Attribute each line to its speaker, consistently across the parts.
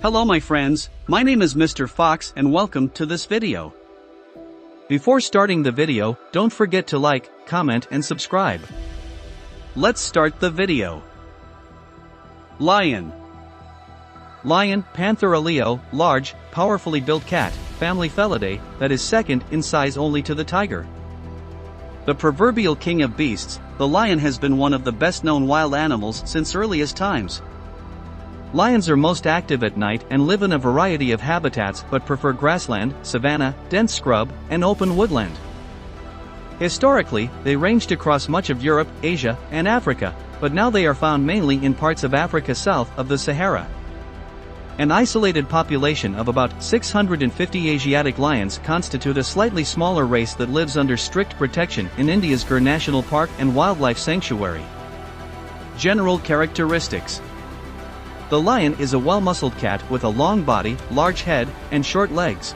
Speaker 1: Hello my friends, my name is Mr. Fox and welcome to this video. Before starting the video, don't forget to like, comment and subscribe. Let's start the video. Lion. Lion, Panthera leo, large, powerfully built cat, family Felidae, that is second in size only to the tiger. The proverbial king of beasts, the lion has been one of the best known wild animals since earliest times. Lions are most active at night and live in a variety of habitats but prefer grassland, savanna, dense scrub, and open woodland. Historically, they ranged across much of Europe, Asia, and Africa, but now they are found mainly in parts of Africa south of the Sahara. An isolated population of about 650 Asiatic lions constitute a slightly smaller race that lives under strict protection in India's Gir National Park and Wildlife Sanctuary. General characteristics. The lion is a well-muscled cat with a long body, large head, and short legs.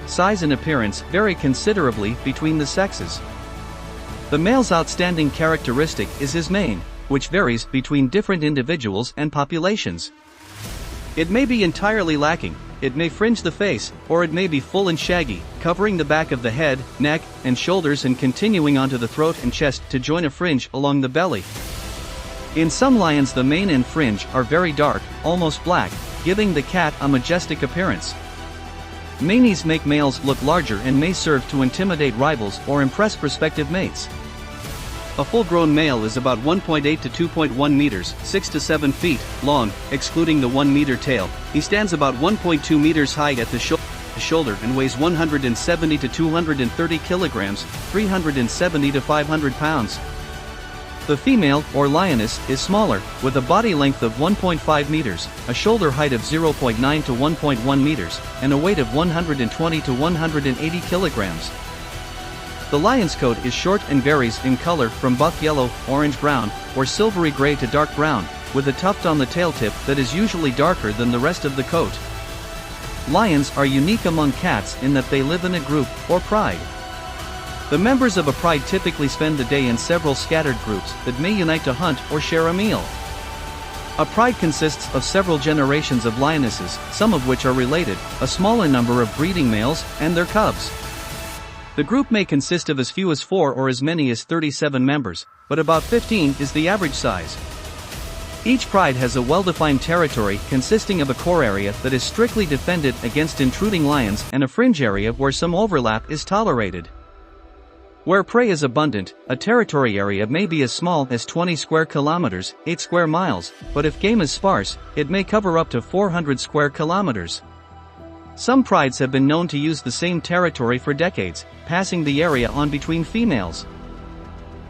Speaker 1: Size and appearance vary considerably between the sexes. The male's outstanding characteristic is his mane, which varies between different individuals and populations. It may be entirely lacking, it may fringe the face, or it may be full and shaggy, covering the back of the head, neck, and shoulders and continuing onto the throat and chest to join a fringe along the belly. In some lions the mane and fringe are very dark, almost black, giving the cat a majestic appearance. Manes make males look larger and may serve to intimidate rivals or impress prospective mates. A full-grown male is about 1.8 to 2.1 meters, 6 to 7 feet, long, excluding the 1 meter tail. He stands about 1.2 meters high at the shoulder and weighs 170 to 230 kilograms, 370 to 500 pounds. The female, or lioness, is smaller, with a body length of 1.5 meters, a shoulder height of 0.9 to 1.1 meters, and a weight of 120 to 180 kilograms. The lion's coat is short and varies in color from buff yellow, orange-brown, or silvery gray to dark brown, with a tuft on the tail tip that is usually darker than the rest of the coat. Lions are unique among cats in that they live in a group, or pride. The members of a pride typically spend the day in several scattered groups that may unite to hunt or share a meal. A pride consists of several generations of lionesses, some of which are related, a smaller number of breeding males, and their cubs. The group may consist of as few as 4 or as many as 37 members, but about 15 is the average size. Each pride has a well-defined territory consisting of a core area that is strictly defended against intruding lions and a fringe area where some overlap is tolerated. Where prey is abundant, a territory area may be as small as 20 square kilometers, 8 square miles, but if game is sparse, it may cover up to 400 square kilometers. Some prides have been known to use the same territory for decades, passing the area on between females.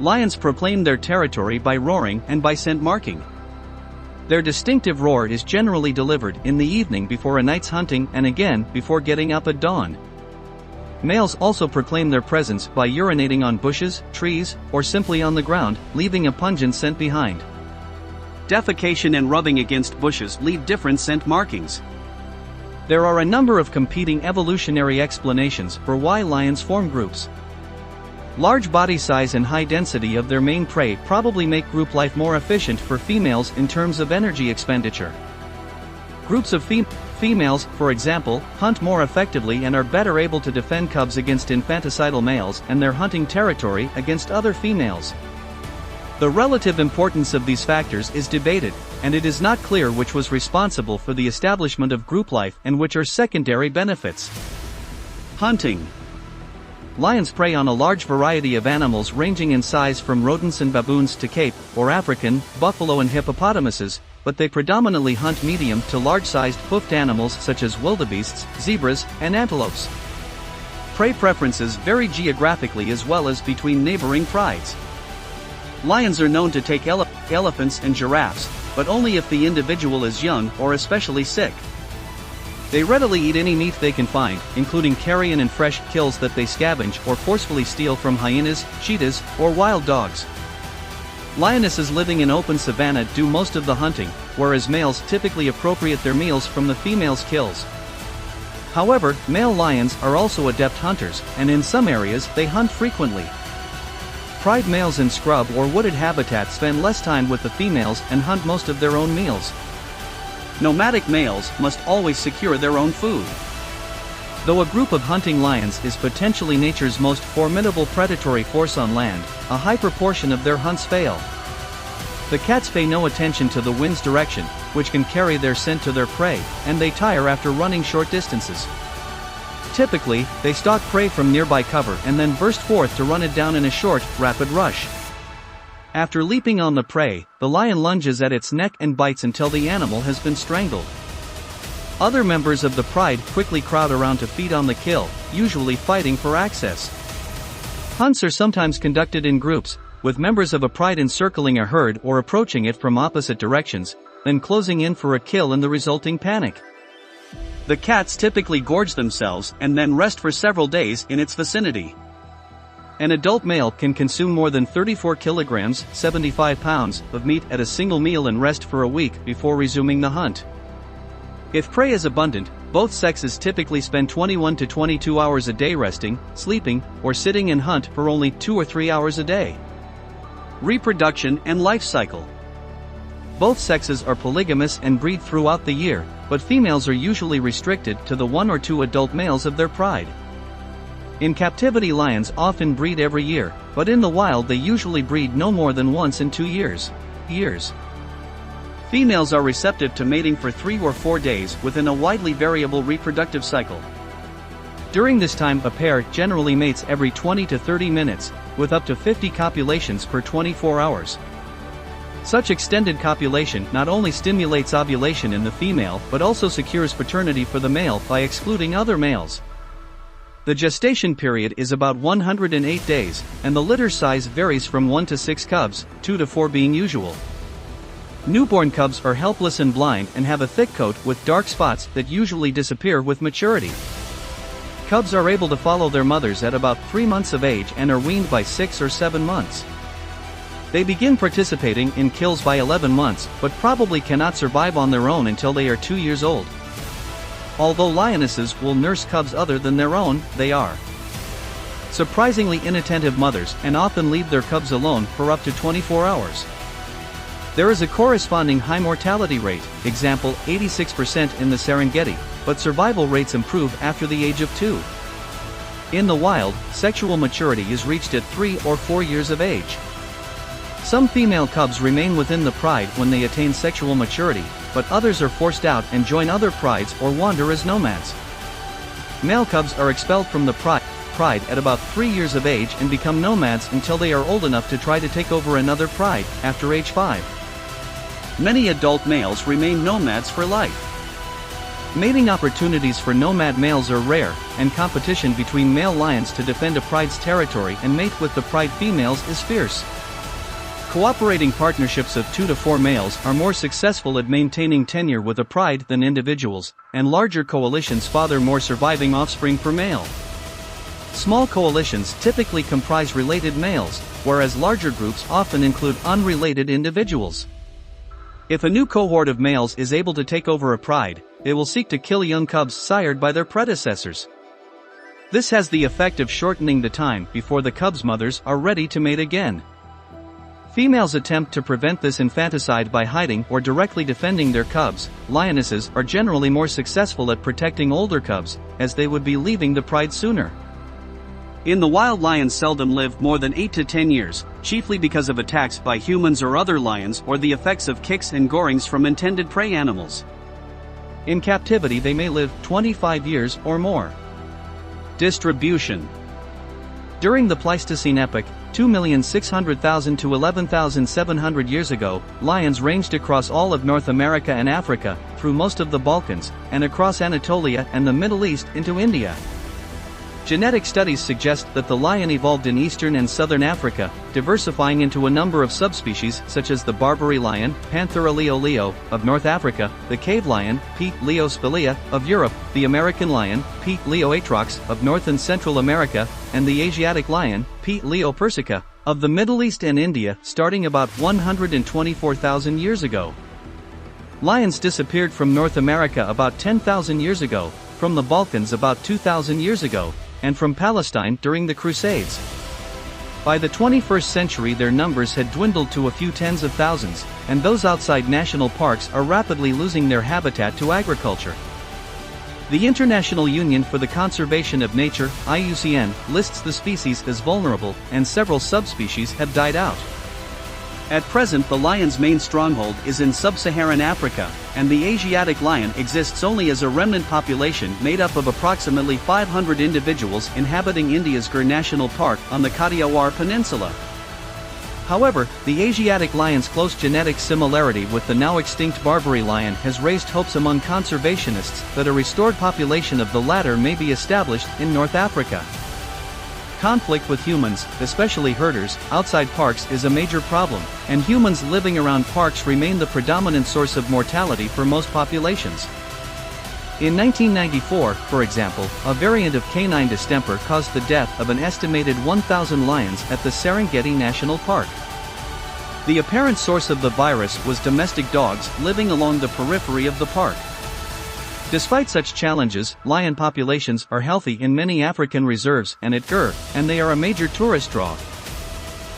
Speaker 1: Lions proclaim their territory by roaring and by scent marking. Their distinctive roar is generally delivered in the evening before a night's hunting and again before getting up at dawn. Males also proclaim their presence by urinating on bushes, trees, or simply on the ground, leaving a pungent scent behind. Defecation and rubbing against bushes leave different scent markings. There are a number of competing evolutionary explanations for why lions form groups. Large body size and high density of their main prey probably make group life more efficient for females in terms of energy expenditure. Groups of females, for example, hunt more effectively and are better able to defend cubs against infanticidal males and their hunting territory against other females. The relative importance of these factors is debated, and it is not clear which was responsible for the establishment of group life and which are secondary benefits. Hunting. Lions prey on a large variety of animals ranging in size from rodents and baboons to Cape, or African, buffalo and hippopotamuses, but they predominantly hunt medium to large-sized hoofed animals such as wildebeests, zebras, and antelopes. Prey preferences vary geographically as well as between neighboring prides. Lions are known to take elephants and giraffes, but only if the individual is young or especially sick. They readily eat any meat they can find, including carrion and fresh kills that they scavenge or forcefully steal from hyenas, cheetahs, or wild dogs. Lionesses living in open savanna do most of the hunting, whereas males typically appropriate their meals from the females' kills. However, male lions are also adept hunters, and in some areas they hunt frequently. Pride males in scrub or wooded habitats spend less time with the females and hunt most of their own meals. Nomadic males must always secure their own food. Though a group of hunting lions is potentially nature's most formidable predatory force on land, a high proportion of their hunts fail. The cats pay no attention to the wind's direction, which can carry their scent to their prey, and they tire after running short distances. Typically, they stalk prey from nearby cover and then burst forth to run it down in a short, rapid rush. After leaping on the prey, the lion lunges at its neck and bites until the animal has been strangled. Other members of the pride quickly crowd around to feed on the kill, usually fighting for access. Hunts are sometimes conducted in groups, with members of a pride encircling a herd or approaching it from opposite directions, then closing in for a kill in the resulting panic. The cats typically gorge themselves and then rest for several days in its vicinity. An adult male can consume more than 34 kilograms, 75 pounds, of meat at a single meal and rest for a week before resuming the hunt. If prey is abundant, both sexes typically spend 21 to 22 hours a day resting, sleeping, or sitting and hunt for only 2 or 3 hours a day. Reproduction and life cycle. Both sexes are polygamous and breed throughout the year, but females are usually restricted to the 1 or 2 adult males of their pride. In captivity, lions often breed every year, but in the wild they usually breed no more than once in 2 years. Females are receptive to mating for 3 or 4 days within a widely variable reproductive cycle. During this time, a pair generally mates every 20 to 30 minutes, with up to 50 copulations per 24 hours. Such extended copulation not only stimulates ovulation in the female but also secures paternity for the male by excluding other males. The gestation period is about 108 days, and the litter size varies from 1 to 6 cubs, 2 to 4 being usual. Newborn cubs are helpless and blind and have a thick coat with dark spots that usually disappear with maturity. Cubs are able to follow their mothers at about 3 months of age and are weaned by 6 or 7 months. They begin participating in kills by 11 months, but probably cannot survive on their own until they are 2 years old. Although lionesses will nurse cubs other than their own, they are surprisingly inattentive mothers and often leave their cubs alone for up to 24 hours. There is a corresponding high mortality rate, example 86% in the Serengeti, but survival rates improve after the age of 2. In the wild, sexual maturity is reached at 3 or 4 years of age. Some female cubs remain within the pride when they attain sexual maturity, but others are forced out and join other prides or wander as nomads. Male cubs are expelled from the pride at about 3 years of age and become nomads until they are old enough to try to take over another pride, after age 5. Many adult males remain nomads for life. Mating opportunities for nomad males are rare, and competition between male lions to defend a pride's territory and mate with the pride females is fierce. Cooperating partnerships of 2 to 4 males are more successful at maintaining tenure with a pride than individuals, and larger coalitions father more surviving offspring per male. Small coalitions typically comprise related males, whereas larger groups often include unrelated individuals. If a new cohort of males is able to take over a pride, they will seek to kill young cubs sired by their predecessors. This has the effect of shortening the time before the cubs' mothers are ready to mate again. Females attempt to prevent this infanticide by hiding or directly defending their cubs. Lionesses are generally more successful at protecting older cubs, as they would be leaving the pride sooner. In the wild, lions seldom live more than 8 to 10 years, chiefly because of attacks by humans or other lions or the effects of kicks and gorings from intended prey animals. In captivity they may live 25 years or more. Distribution. During the Pleistocene epoch, 2,600,000 to 11,700 years ago, lions ranged across all of North America and Africa, through most of the Balkans, and across Anatolia and the Middle East into India. Genetic studies suggest that the lion evolved in eastern and southern Africa, diversifying into a number of subspecies such as the Barbary lion, Panthera leo of North Africa, the cave lion, P. leo spilea, of Europe, the American lion, P. leo atrox, of North and Central America, and the Asiatic lion, P. leo persica, of the Middle East and India, starting about 124,000 years ago. Lions disappeared from North America about 10,000 years ago, from the Balkans about 2,000 years ago, and from Palestine during the Crusades. By the 21st century their numbers had dwindled to a few tens of thousands, and those outside national parks are rapidly losing their habitat to agriculture. The International Union for the Conservation of Nature, IUCN, lists the species as vulnerable, and several subspecies have died out. At present the lion's main stronghold is in sub-Saharan Africa, and the Asiatic lion exists only as a remnant population made up of approximately 500 individuals inhabiting India's Gir National Park on the Kathiawar Peninsula. However, the Asiatic lion's close genetic similarity with the now extinct Barbary lion has raised hopes among conservationists that a restored population of the latter may be established in North Africa. Conflict with humans, especially herders, outside parks is a major problem, and humans living around parks remain the predominant source of mortality for most populations. In 1994, for example, a variant of canine distemper caused the death of an estimated 1,000 lions at the Serengeti National Park. The apparent source of the virus was domestic dogs living along the periphery of the park. Despite such challenges, lion populations are healthy in many African reserves and at Gir, and they are a major tourist draw.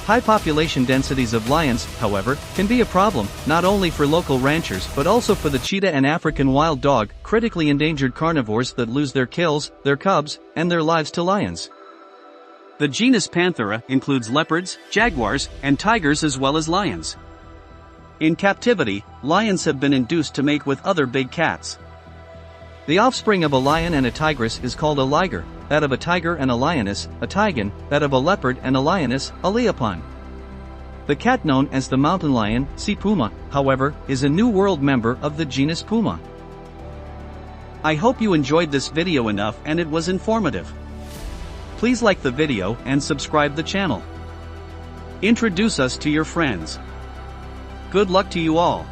Speaker 1: High population densities of lions, however, can be a problem, not only for local ranchers but also for the cheetah and African wild dog, critically endangered carnivores that lose their kills, their cubs, and their lives to lions. The genus Panthera includes leopards, jaguars, and tigers as well as lions. In captivity, lions have been induced to mate with other big cats. The offspring of a lion and a tigress is called a liger, that of a tiger and a lioness, a tigon, that of a leopard and a lioness, a leopon. The cat known as the mountain lion, C. puma, however, is a New World member of the genus Puma. I hope you enjoyed this video enough and it was informative. Please like the video and subscribe the channel. Introduce us to your friends. Good luck to you all.